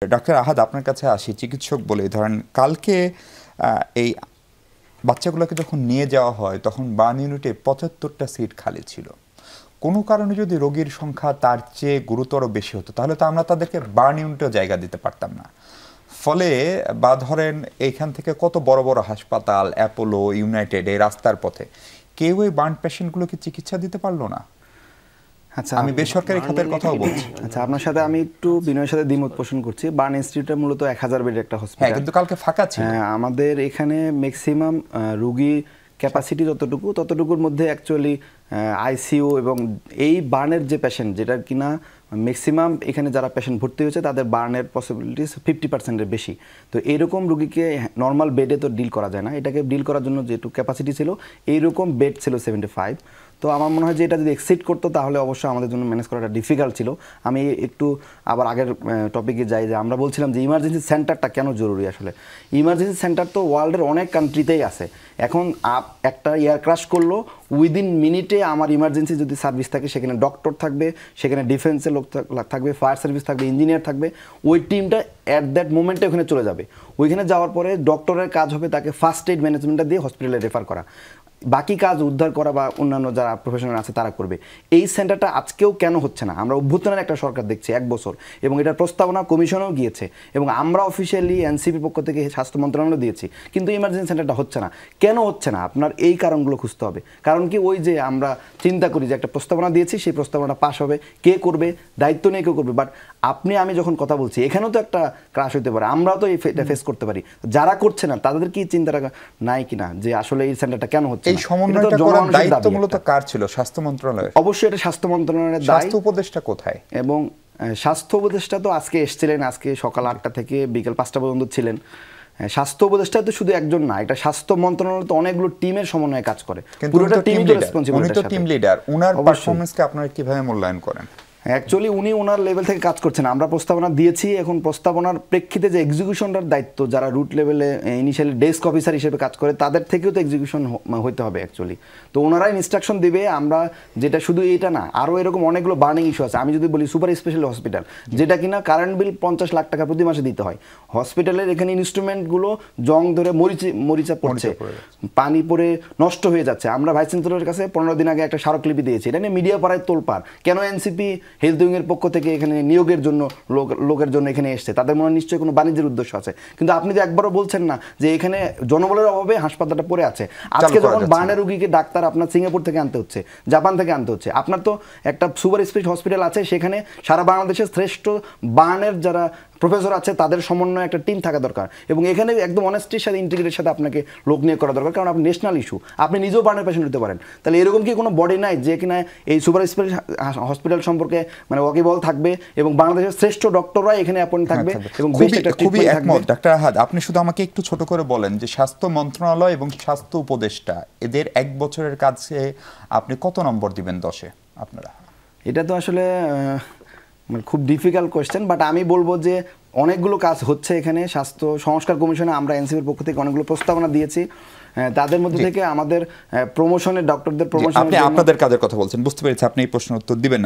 Doctor আহাদ আপনার কাছে আসি চিকিৎসক বলে ধরেন কালকে এই বাচ্চাগুলোকে যখন নিয়ে যাওয়া হয় তখন বার্ন ইউনিটে ৭৫টা সিট খালি ছিল। কোনো কারণে যদি রোগীর সংখ্যা তার চেয়ে গুরুতর বেশি হতো তাহলে তো আমরা তাদেরকে বার্ন ইউনিটেও জায়গা দিতে পারতাম না। ফলে বা ধরেন এইখান থেকে কত বড় বড় হাসপাতাল অ্যাপোলো ইউনাইটেড এই রাস্তার পথে কেউ এই বার্ন পেশেন্টগুলোকে চিকিৎসা দিতে পারলো না। আচ্ছা, আমি বেসরকারি খাতের কথাও বলছি। আচ্ছা, আপনার সাথে আমি একটু বিনয়ের সাথে দ্বিমত পোষণ করছি। বার্ন ইনস্টিটিউটটা মূলত ১০০০ বেডের একটা হসপিটাল। হ্যাঁ, কিন্তু কালকে ফাঁকা ছিল। আমাদের এখানে ম্যাক্সিমাম রোগী ক্যাপাসিটি ততটুকুর মধ্যে অ্যাকচুয়ালি আইসিইউ এবং এই বার্নের যে পেশেন্ট যেটা কিনা ম্যাক্সিমাম এখানে যারা পেশেন্ট ভর্তি হয়েছে তাদের বার্নের পসিবিলিটিস 50%-এর বেশি। তো এইরকম রোগীকে নর্মাল বেডে তো ডিল করা যায় না, এটাকে ডিল করার জন্য যেটুকু ক্যাপাসিটি ছিল এইরকম বেড ছিল 75। তো আমার মনে হয় যে এটা যদি এক্সিড করতো তাহলে অবশ্যই আমাদের জন্য ম্যানেজ করাটা ডিফিকাল্ট ছিল। আমি একটু আবার আগের টপিকে যাই যে আমরা বলছিলাম যে ইমার্জেন্সি সেন্টারটা কেন জরুরি। আসলে ইমার্জেন্সি সেন্টার তো ওয়ার্ল্ডের অনেক কান্ট্রিতেই আছে। এখন একটা এয়ার ক্রাশ করলো, উইদিন মিনিটে আমার ইমার্জেন্সি যদি সার্ভিস থাকে সেখানে ডক্টর থাকবে, সেখানে ডিফেন্সের লোক থাকবে, ফায়ার সার্ভিস থাকবে, ইঞ্জিনিয়ার থাকবে। ওই টিমটা অ্যাট দ্যাট মোমেন্টে ওখানে চলে যাবে। ওইখানে যাওয়ার পরে ডক্টরের কাজ হবে তাকে ফার্স্ট এইড ম্যানেজমেন্টটা দিয়ে হসপিটালে রেফার করা, বাকি কাজ উদ্ধার করা বা অন্যান্য যারা প্রফেশনাল আছে তারা করবে। এই সেন্টারটা আজকেও কেন হচ্ছে না? আমরা অভ্যুত্থানের একটা সরকার দেখছি 1 বছর, এবং এটার প্রস্তাবনা কমিশনেও গিয়েছে এবং আমরা অফিসিয়ালি এনসিপির পক্ষ থেকে স্বাস্থ্য মন্ত্রণালয় দিয়েছি, কিন্তু ইমার্জেন্সি সেন্টারটা হচ্ছে না। কেন হচ্ছে না? আপনার এই কারণগুলো খুঁজতে হবে। কারণ কি, ওই যে আমরা চিন্তা করি যে একটা প্রস্তাবনা দিয়েছি, সেই প্রস্তাবনাটা পাস হবে, কে করবে, দায়িত্ব নিয়ে কেউ করবে। বাট আমি যখন কথা বলছি এখানেও তো একটা ক্রাশ হতে পারে, আমরাও তো এটা ফেস করতে পারি। যারা করছে না তাদের কি চিন্তাটা নাই কিনা যে আসলে এই সেন্টারটা কেন হচ্ছে? এই সমন্বয়টা করার দায়িত্ব মূলত কার ছিল? স্বাস্থ্য মন্ত্রণালয়ের। অবশ্যই এটা স্বাস্থ্য মন্ত্রণালয়ের দায়িত্ব। স্বাস্থ্য উপদেষ্টা কোথায়? এবং স্বাস্থ্য উপদেষ্টা তো আজকে এসেছিলেন, আজকে সকাল 8টা থেকে বিকেল 5টা পর্যন্ত ছিলেন। স্বাস্থ্য উপদেষ্টা তো শুধু একজন না, এটা স্বাস্থ্য মন্ত্রণালয় তো অনেকগুলো টিমের সমন্বয়ে কাজ করে, পুরোটা টিমই তো রেসপন্সিবল। উনি তো টিম লিডার, ওনার পারফরম্যান্সকে আপনারা কিভাবে মূল্যায়ন করেন? অ্যাকচুয়ালি উনি ওনার লেভেল থেকে কাজ করছেন, আমরা প্রস্তাবনা দিয়েছি। এখন প্রস্তাবনার প্রেক্ষিতে যে এক্সিকিউশনটার দায়িত্ব, যারা রুট লেভেলে ইনিশিয়ালি ডেস্ক অফিসার হিসেবে কাজ করে, তাদের থেকেও তো এক্সিকিউশন হইতে হবে অ্যাকচুয়ালি। তো ওনারাই ইনস্ট্রাকশন দিবে। আমরা যেটা শুধু এটা না, আরও এরকম অনেকগুলো বার্নিং ইস্যু আছে। আমি যদি বলি সুপার স্পেশাল হসপিটাল, যেটা কিনা কারেন্ট বিল 50 লাখ টাকা প্রতি মাসে দিতে হয়। হসপিটালের এখানে ইনস্ট্রুমেন্টগুলো জং ধরে মরিচা পড়ছে, পানি পড়ে নষ্ট হয়ে যাচ্ছে। আমরা ভাইস চ্যান্সেলরের কাছে 15 দিন আগে একটা স্মারকলিপি দিয়েছি, এটা নিয়ে মিডিয়া পাড়ায় তোলপাড়। কেন এনসিপি হেলথ উইংয়ের পক্ষ থেকে এখানে নিয়োগের জন্য লোকের জন্য এখানে এসছে? তাদের মনে নিশ্চয়ই কোনো বাণিজ্যের উদ্দেশ্য আছে। কিন্তু আপনি যে একবারও বলছেন না যে এখানে জনবলের অভাবে হাসপাতালটা পড়ে আছে। আজকে যখন বার্নের রোগীকে ডাক্তার আপনার সিঙ্গাপুর থেকে আনতে হচ্ছে, জাপান থেকে আনতে হচ্ছে, আপনার তো একটা সুপার স্পেশাল হসপিটাল আছে, সেখানে সারা বাংলাদেশের শ্রেষ্ঠ বার্নের যারা প্রফেসর আছে তাদের সমন্বয়ে একটা টিম থাকা দরকার। এবং এখানে একদম অনেস্টির সাথে ইন্টিগ্রেটের সাথে আপনাকে লোক নিয়োগ করা দরকার, কারণ আপনি ন্যাশনাল ইস্যু, আপনি নিজেও বার্নের পেশেন্ট হতে পারেন। তাহলে এরকম কি কোনো বডি নাই যে কিনা এই সুপার স্পেশাল হসপিটাল সম্পর্কে মানে ওয়াকিবল থাকবে এবং বাংলাদেশের শ্রেষ্ঠ ডক্টররা এখানে অ্যাপয়েন্ট থাকবে এবং খুবই একমত। ডাক্তার আহাদ, আপনি শুধু আমাকে একটু ছোট করে বলেন যে স্বাস্থ্য মন্ত্রণালয় এবং স্বাস্থ্য উপদেষ্টা এদের 1 বছরের কাছে আপনি কত নম্বর দিবেন 10-এ? আপনারা এটা তো আসলে খুব ডিফিকাল্ট কোয়েশ্চেন, বাট আমি বলবো যে অনেকগুলো কাজ হচ্ছে এখানে। স্বাস্থ্য সংস্কার কমিশনে আমরা এনসিপির পক্ষ থেকে অনেকগুলো প্রস্তাবনা দিয়েছি। তাদের মধ্যে থেকে আমাদের প্রমোশনের ডক্টরদের প্রমোশন, আপনি আপনাদের কাজের কথা বলছেন, বুঝতে পেরেছি আপনি এই প্রশ্নের উত্তর দিবেন না।